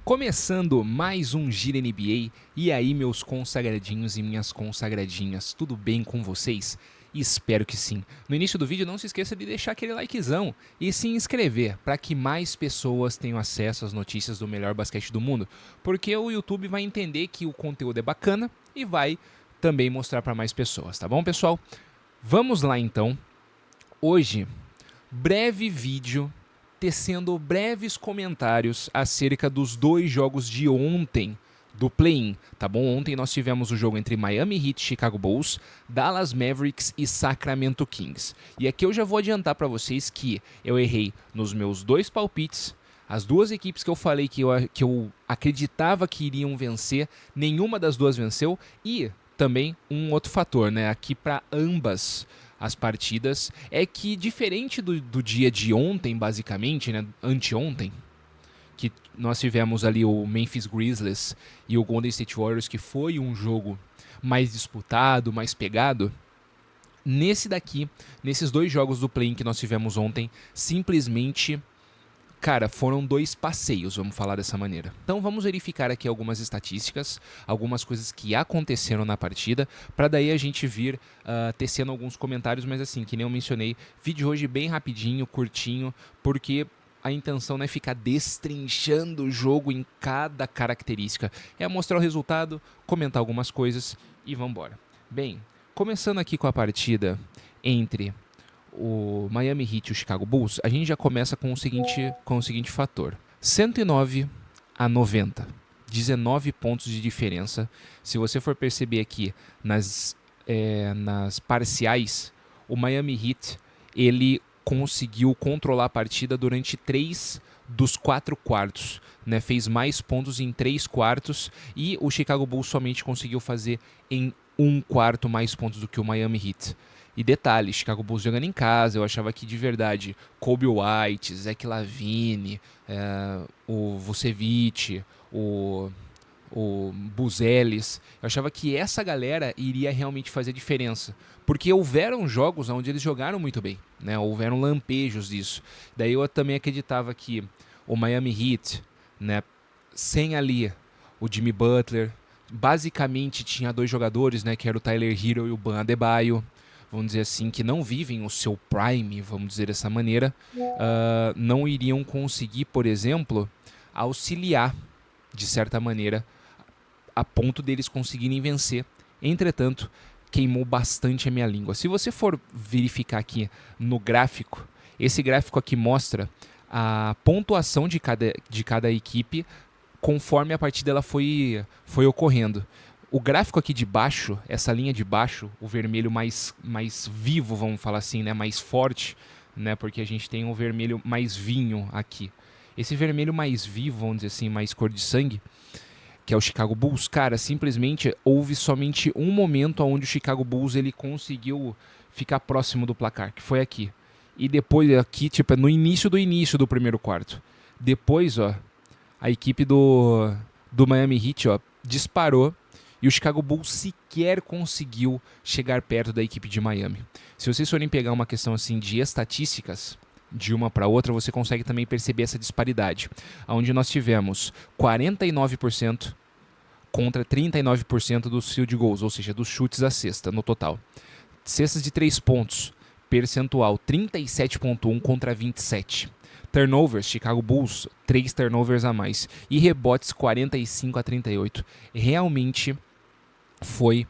Começando mais um Giro NBA, e aí meus consagradinhos e minhas consagradinhas, tudo bem com vocês? Espero que sim. No início do vídeo não se esqueça de deixar aquele likezão e se inscrever para que mais pessoas tenham acesso às notícias do melhor basquete do mundo, porque o YouTube vai entender que o conteúdo é bacana e vai também mostrar para mais pessoas, tá bom, pessoal? Vamos lá então. Hoje, breve vídeo tecendo breves comentários acerca dos dois jogos de ontem do play-in, tá bom? Ontem nós tivemos o jogo entre Miami Heat, Chicago Bulls, Dallas Mavericks e Sacramento Kings. E aqui eu já vou adiantar para vocês que eu errei nos meus dois palpites. As duas equipes que eu falei que eu acreditava que iriam vencer, nenhuma das duas venceu. E também um outro fator, né? Aqui para ambas as partidas, é que diferente do dia de ontem, basicamente, né, anteontem, que nós tivemos ali o Memphis Grizzlies e o Golden State Warriors, que foi um jogo mais disputado, mais pegado, nesses dois jogos do play-in que nós tivemos ontem, simplesmente, cara, foram dois passeios, vamos falar dessa maneira. Então vamos verificar aqui algumas estatísticas, algumas coisas que aconteceram na partida, para daí a gente vir tecendo alguns comentários, mas assim, que nem eu mencionei, vídeo hoje bem rapidinho, curtinho, porque a intenção não é ficar destrinchando o jogo em cada característica, é mostrar o resultado, comentar algumas coisas e vamos embora. Bem, começando aqui com a partida entre o Miami Heat e o Chicago Bulls, a gente já começa com o seguinte fator. 109-90. 19 pontos de diferença. Se você for perceber aqui nas parciais, o Miami Heat ele conseguiu controlar a partida durante 3 dos 4 quartos. Né? Fez mais pontos em 3 quartos e o Chicago Bulls somente conseguiu fazer em 1 quarto mais pontos do que o Miami Heat. E detalhe, Chicago Bulls jogando em casa, eu achava que de verdade Kobe White, Zach LaVine, o Vucevic, o Buzelis, eu achava que essa galera iria realmente fazer diferença. Porque houveram jogos onde eles jogaram muito bem, né? Houveram lampejos disso. Daí eu também acreditava que o Miami Heat, né, sem ali o Jimmy Butler, basicamente tinha dois jogadores, né, que era o Tyler Hero e o Bam Adebayo, vamos dizer assim, que não vivem o seu prime, vamos dizer dessa maneira, não iriam conseguir, por exemplo, auxiliar, de certa maneira, a ponto deles conseguirem vencer. Entretanto, queimou bastante a minha língua. Se você for verificar aqui no gráfico, esse gráfico aqui mostra a pontuação de cada equipe conforme a partida ela foi ocorrendo. O gráfico aqui de baixo, essa linha de baixo, o vermelho mais vivo, vamos falar assim, né, mais forte, né, porque a gente tem um vermelho mais vinho aqui. Esse vermelho mais vivo, vamos dizer assim, mais cor de sangue, que é o Chicago Bulls, cara, simplesmente houve somente um momento onde o Chicago Bulls ele conseguiu ficar próximo do placar, que foi aqui. E depois aqui, tipo, no início do primeiro quarto. Depois, ó, a equipe do Miami Heat, ó, disparou e o Chicago Bulls sequer conseguiu chegar perto da equipe de Miami. Se vocês forem pegar uma questão assim de estatísticas, de uma para outra, você consegue também perceber essa disparidade, onde nós tivemos 49% contra 39% dos field goals, ou seja, dos chutes à cesta no total. Cestas de 3 pontos, percentual 37,1 contra 27. Turnovers, Chicago Bulls, 3 turnovers a mais. E rebotes 45-38. Realmente foi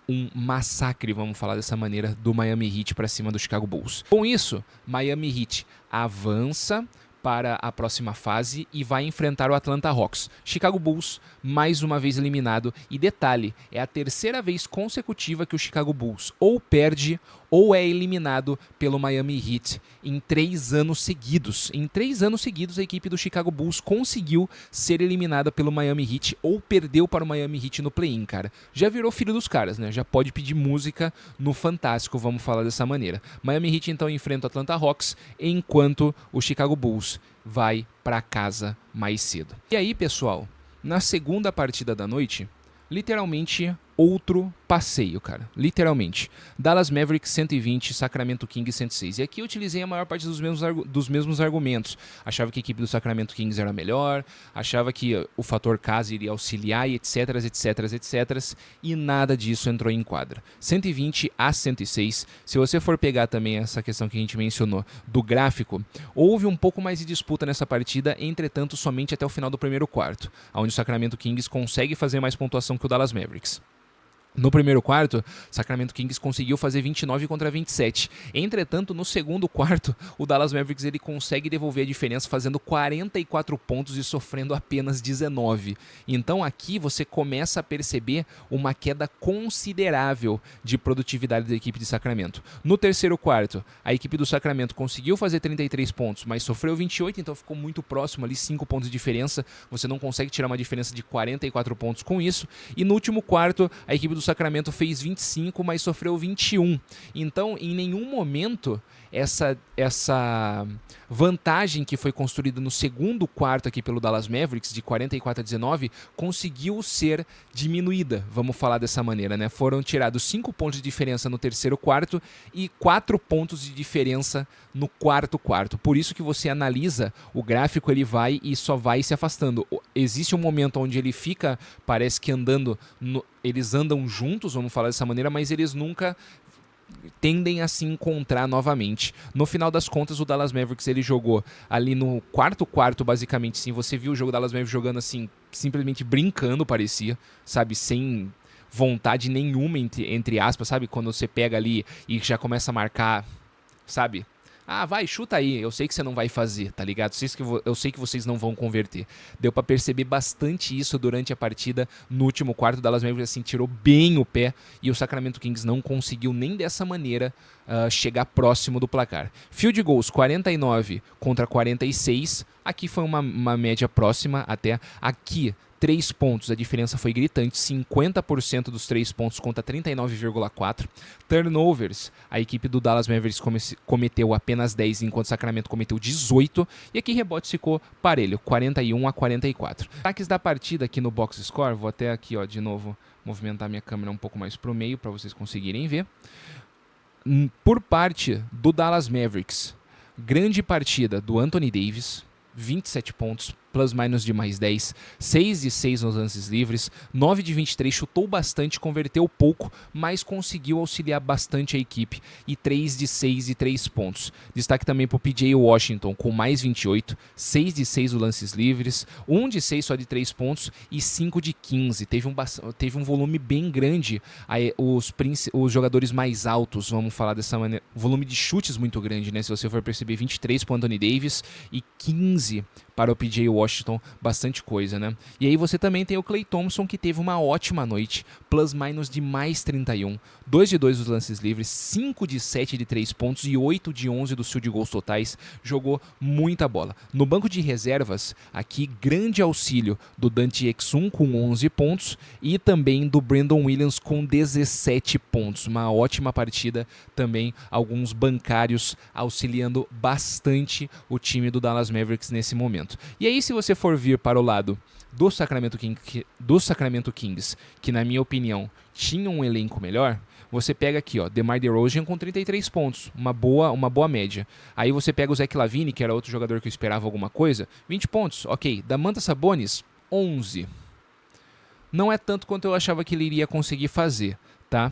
um massacre, vamos falar dessa maneira, do Miami Heat para cima do Chicago Bulls. Com isso, Miami Heat avança para a próxima fase e vai enfrentar o Atlanta Hawks. Chicago Bulls, mais uma vez eliminado. E detalhe, é a terceira vez consecutiva que o Chicago Bulls ou perde ou é eliminado pelo Miami Heat em 3 anos seguidos. Em 3 anos seguidos, a equipe do Chicago Bulls conseguiu ser eliminada pelo Miami Heat ou perdeu para o Miami Heat no play-in, cara. Já virou filho dos caras, né? Já pode pedir música no Fantástico, vamos falar dessa maneira. Miami Heat, então, enfrenta o Atlanta Hawks, enquanto o Chicago Bulls vai para casa mais cedo. E aí, pessoal, na segunda partida da noite, literalmente outro passeio, cara. Literalmente. Dallas Mavericks 120, Sacramento Kings 106. E aqui eu utilizei a maior parte dos mesmos argumentos. Achava que a equipe do Sacramento Kings era melhor, achava que o fator casa iria auxiliar e etc, etc, etc. E nada disso entrou em quadra. 120 a 106. Se você for pegar também essa questão que a gente mencionou do gráfico, houve um pouco mais de disputa nessa partida, entretanto somente até o final do primeiro quarto, onde o Sacramento Kings consegue fazer mais pontuação que o Dallas Mavericks. No primeiro quarto, Sacramento Kings conseguiu fazer 29 contra 27. Entretanto, no segundo quarto, o Dallas Mavericks ele consegue devolver a diferença fazendo 44 pontos e sofrendo apenas 19. Então aqui você começa a perceber uma queda considerável de produtividade da equipe de Sacramento. No terceiro quarto, a equipe do Sacramento conseguiu fazer 33 pontos, mas sofreu 28, então ficou muito próximo ali, 5 pontos de diferença. Você não consegue tirar uma diferença de 44 pontos com isso. E no último quarto, a equipe do Sacramento fez 25, mas sofreu 21. Então, em nenhum momento, essa vantagem que foi construída no segundo quarto aqui pelo Dallas Mavericks, de 44 a 19, conseguiu ser diminuída, vamos falar dessa maneira, né? Foram tirados 5 pontos de diferença no terceiro quarto e 4 pontos de diferença no quarto quarto. Por isso que você analisa o gráfico, ele vai e só vai se afastando. Existe um momento onde ele fica, parece que andando, eles andam juntos, vamos falar dessa maneira, mas eles nunca tendem a se encontrar novamente. No final das contas, o Dallas Mavericks ele jogou ali no quarto quarto, basicamente, sim. Você viu o jogo do Dallas Mavericks jogando assim, simplesmente brincando, parecia, sabe, sem vontade nenhuma, entre aspas, sabe, quando você pega ali e já começa a marcar, sabe, ah, vai, chuta aí, eu sei que você não vai fazer, tá ligado? Eu sei que vocês não vão converter. Deu pra perceber bastante isso durante a partida. No último quarto, o Dallas Mavericks assim, tirou bem o pé e o Sacramento Kings não conseguiu nem dessa maneira chegar próximo do placar. Field goals 49 contra 46. Aqui foi uma média próxima até. Aqui 3 pontos, a diferença foi gritante, 50% dos 3 pontos contra 39,4%. Turnovers, a equipe do Dallas Mavericks cometeu apenas 10, enquanto o Sacramento cometeu 18. E aqui rebote ficou parelho, 41 a 44. Ataques da partida aqui no box score, vou até aqui ó, de novo movimentar minha câmera um pouco mais para o meio para vocês conseguirem ver. Por parte do Dallas Mavericks, grande partida do Anthony Davis, 27 pontos, plus minus de mais 10, 6 de 6 nos lances livres, 9 de 23, chutou bastante, converteu pouco, mas conseguiu auxiliar bastante a equipe, e 3 de 6 e 3 pontos. Destaque também para o PJ Washington, com mais 28, 6 de 6 nos lances livres, 1 de 6 só de 3 pontos e 5 de 15. Teve um volume bem grande, os jogadores mais altos, vamos falar dessa maneira, volume de chutes muito grande, né? Se você for perceber, 23 para o Anthony Davis e 15 para o PJ Washington, bastante coisa, né? E aí você também tem o Klay Thompson, que teve uma ótima noite, plus minus de mais 31, 2 de 2 dos lances livres, 5 de 7 de 3 pontos e 8 de 11 dos field goals totais, jogou muita bola. No banco de reservas, aqui grande auxílio do Dante Exum com 11 pontos e também do Brandon Williams com 17 pontos, uma ótima partida também, alguns bancários auxiliando bastante o time do Dallas Mavericks nesse momento. E aí, se você for vir para o lado do Sacramento Kings, que na minha opinião tinha um elenco melhor, você pega aqui, ó, DeMar DeRozan com 33 pontos, uma boa média. Aí você pega o Zach LaVine, que era outro jogador que eu esperava alguma coisa, 20 pontos, ok. Domantas Sabonis, 11. Não é tanto quanto eu achava que ele iria conseguir fazer, tá?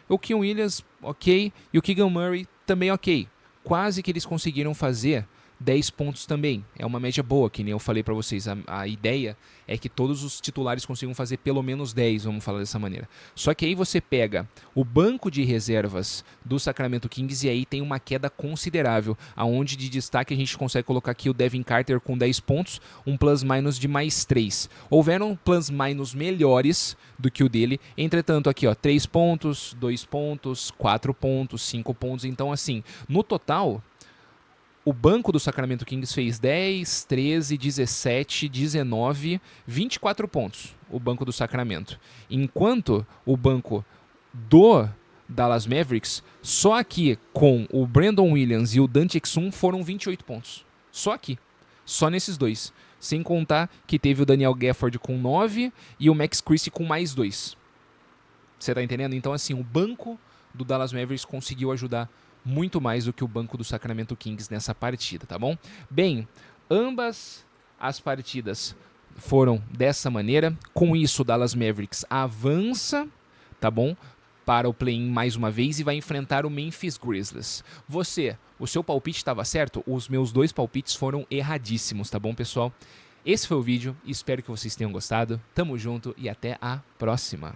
O Keon Williams, ok. E o Keegan Murray, também ok. Quase que eles conseguiram fazer 10 pontos também, é uma média boa, que nem eu falei pra vocês, a ideia é que todos os titulares consigam fazer pelo menos 10, vamos falar dessa maneira. Só que aí você pega o banco de reservas do Sacramento Kings e aí tem uma queda considerável, aonde de destaque a gente consegue colocar aqui o Devin Carter com 10 pontos, um plus minus de mais 3. Houveram plus minus melhores do que o dele, entretanto aqui ó, 3 pontos, 2 pontos, 4 pontos, 5 pontos, então assim, no total o banco do Sacramento Kings fez 10, 13, 17, 19, 24 pontos, o banco do Sacramento. Enquanto o banco do Dallas Mavericks, só aqui com o Brandon Williams e o Dante Exum foram 28 pontos. Só aqui. Só nesses dois. Sem contar que teve o Daniel Gafford com 9 e o Max Christie com mais 2. Você tá entendendo? Então, assim, o banco do Dallas Mavericks conseguiu ajudar muito mais do que o banco do Sacramento Kings nessa partida, tá bom? Bem, ambas as partidas foram dessa maneira. Com isso, o Dallas Mavericks avança, tá bom? Para o play-in mais uma vez e vai enfrentar o Memphis Grizzlies. O seu palpite estava certo? Os meus 2 palpites foram erradíssimos, tá bom, pessoal? Esse foi o vídeo, espero que vocês tenham gostado. Tamo junto e até a próxima.